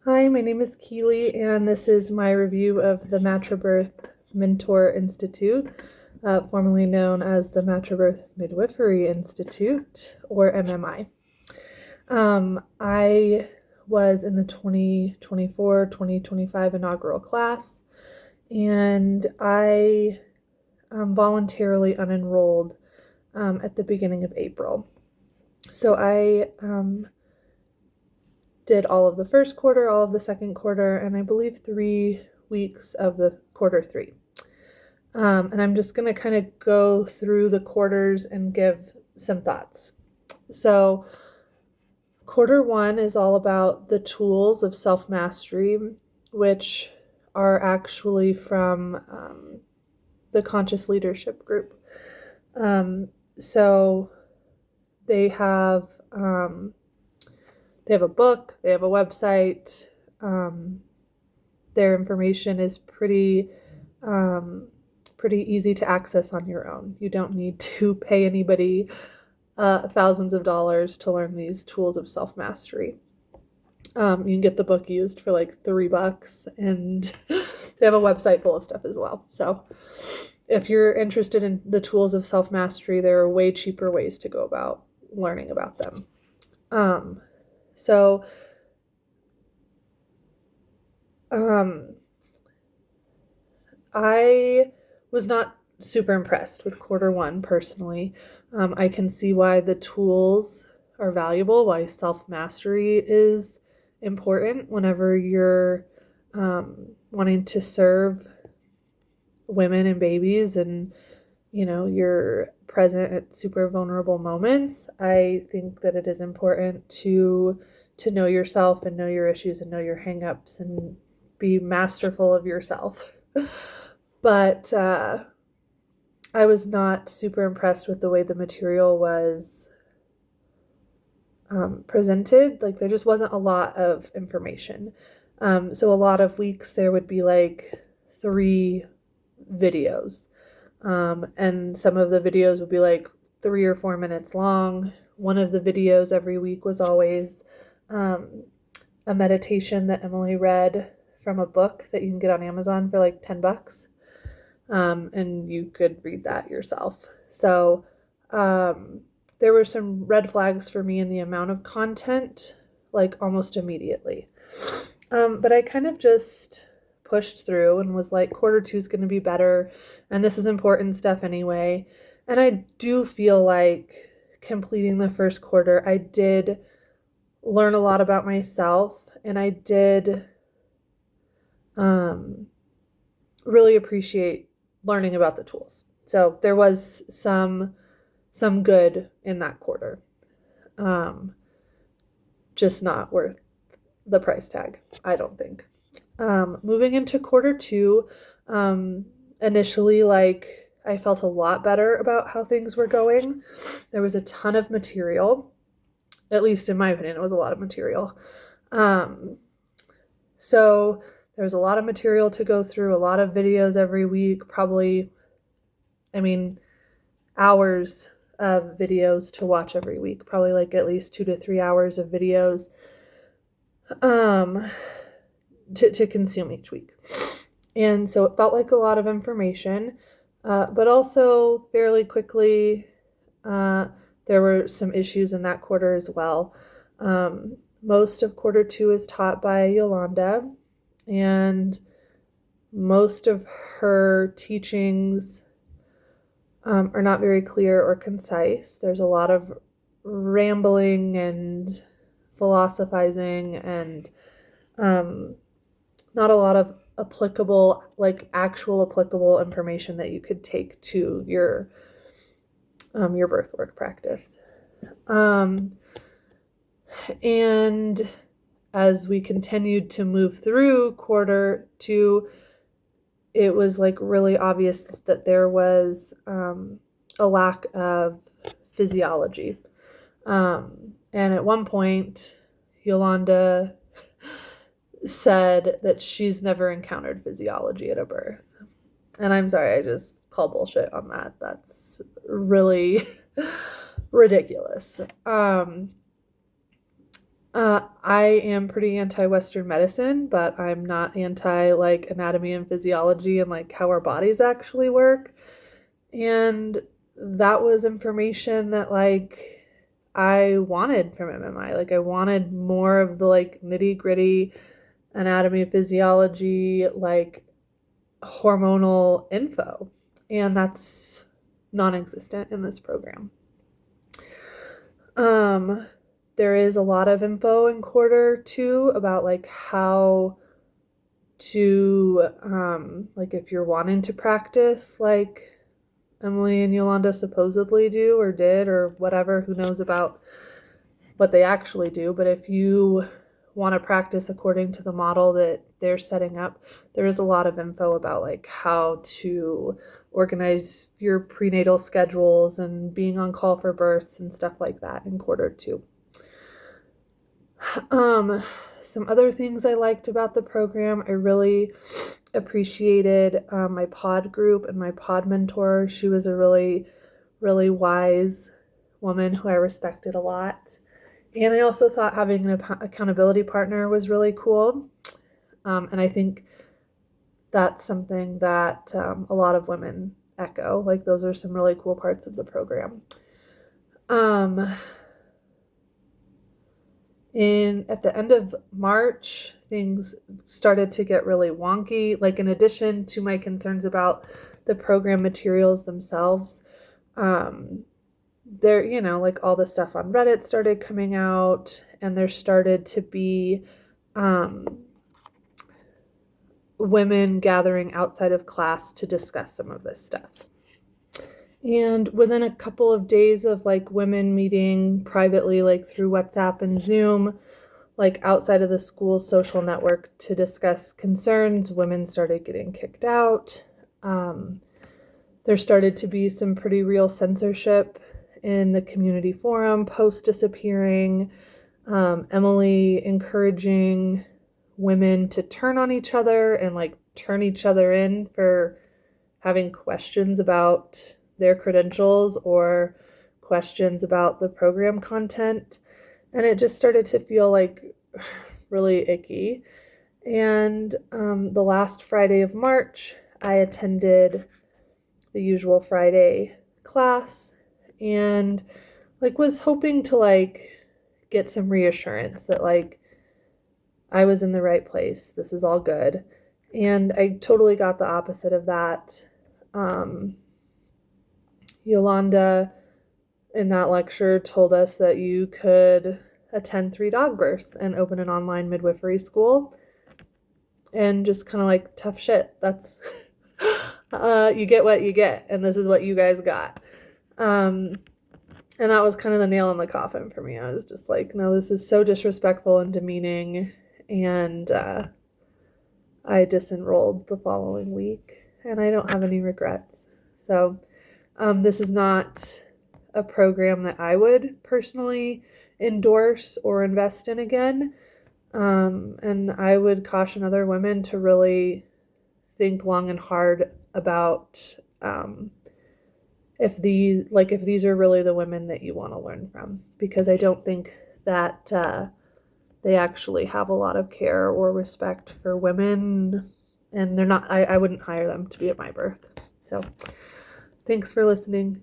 Hi, my name is Keely, and this is my review of the Matribirth Mentor Institute, formerly known as the Matribirth Midwifery Institute, or MMI. I was in the 2024-2025 inaugural class, and I voluntarily unenrolled at the beginning of April. So I did all of the first quarter, all of the second quarter, and I believe 3 weeks of the quarter three. And I'm just going to kind of go through the quarters and give some thoughts. So, quarter one is all about the tools of self mastery, which are actually from the Conscious Leadership Group. So, they have a book, they have a website. Their information is pretty easy to access on your own. You don't need to pay anybody thousands of dollars to learn these tools of self-mastery. You can get the book used for like $3, and they have a website full of stuff as well. So if you're interested in the tools of self-mastery, there are way cheaper ways to go about learning about them. So I was not super impressed with quarter one personally. I can see why the tools are valuable, why self-mastery is important whenever you're wanting to serve women and babies, and you're present at super vulnerable moments. I think that it is important to know yourself and know your issues and know your hangups and be masterful of yourself. But I was not super impressed with the way the material was presented. Like, there just wasn't a lot of information. So a lot of weeks there would be like 3 videos. And some of the videos would be like 3 or 4 minutes long. One of the videos every week was always a meditation that Emily read from a book that you can get on Amazon for like $10. And you could read that yourself. So there were some red flags for me in the amount of content, like almost immediately. But I kind of just pushed through and was like, quarter two is going to be better, and this is important stuff anyway. And I do feel like completing the first quarter, I did learn a lot about myself, and I did really appreciate learning about the tools. So there was some good in that quarter. Just not worth the price tag, I don't think. Moving into quarter two, initially, like, I felt a lot better about how things were going. There was a ton of material, at least in my opinion, it was a lot of material. So there was a lot of material to go through, a lot of videos every week, probably, hours of videos to watch every week, probably like at least 2 to 3 hours of videos to consume each week. And so it felt like a lot of information, but also fairly quickly there were some issues in that quarter as well. Most of quarter two is taught by Yolanda, and most of her teachings are not very clear or concise. There's a lot of rambling and philosophizing, and not a lot of applicable, like actual applicable information that you could take to your birth work practice. And as we continued to move through quarter two, it was like really obvious that there was a lack of physiology. And at one point, Yolanda said that she's never encountered physiology at a birth. And I'm sorry, I just call bullshit on that. That's really ridiculous. I am pretty anti-Western medicine, but I'm not anti like anatomy and physiology and like how our bodies actually work. And that was information that like I wanted from MMI. Like I wanted more of the like nitty-gritty anatomy, physiology, like hormonal info. And that's non-existent in this program. Um, there is a lot of info in quarter two about like how to like if you're wanting to practice like Emily and Yolanda supposedly do or did or whatever, who knows about what they actually do, but if you want to practice according to the model that they're setting up, there is a lot of info about like how to organize your prenatal schedules and being on call for births and stuff like that in quarter two. Some other things I liked about the program, I really appreciated my pod group and my pod mentor. She was a really, really wise woman who I respected a lot. And I also thought having an accountability partner was really cool. And I think that's something that a lot of women echo. Like those are some really cool parts of the program. At the end of March, things started to get really wonky. Like in addition to my concerns about the program materials themselves, there, you know, like all the stuff on Reddit started coming out, and there started to be women gathering outside of class to discuss some of this stuff. And within a couple of days of like women meeting privately, like through WhatsApp and Zoom, like outside of the school's social network to discuss concerns, women started getting kicked out. There started to be some pretty real censorship in the community forum, posts disappearing, Emily encouraging women to turn on each other and like turn each other in for having questions about their credentials or questions about the program content. And it just started to feel like really icky. And the last Friday of March, I attended the usual Friday class and like was hoping to like get some reassurance that like I was in the right place. This is all good. And I totally got the opposite of that. Yolanda in that lecture told us that you could attend 3 dog births and open an online midwifery school. And just kind of like tough shit. That's you get what you get, and this is what you guys got. And that was kind of the nail in the coffin for me. I was just like, no, this is so disrespectful and demeaning. And I disenrolled the following week, and I don't have any regrets. So this is not a program that I would personally endorse or invest in again. And I would caution other women to really think long and hard about if these are really the women that you want to learn from, because I don't think that they actually have a lot of care or respect for women, and they're not. I wouldn't hire them to be at my birth. So, thanks for listening.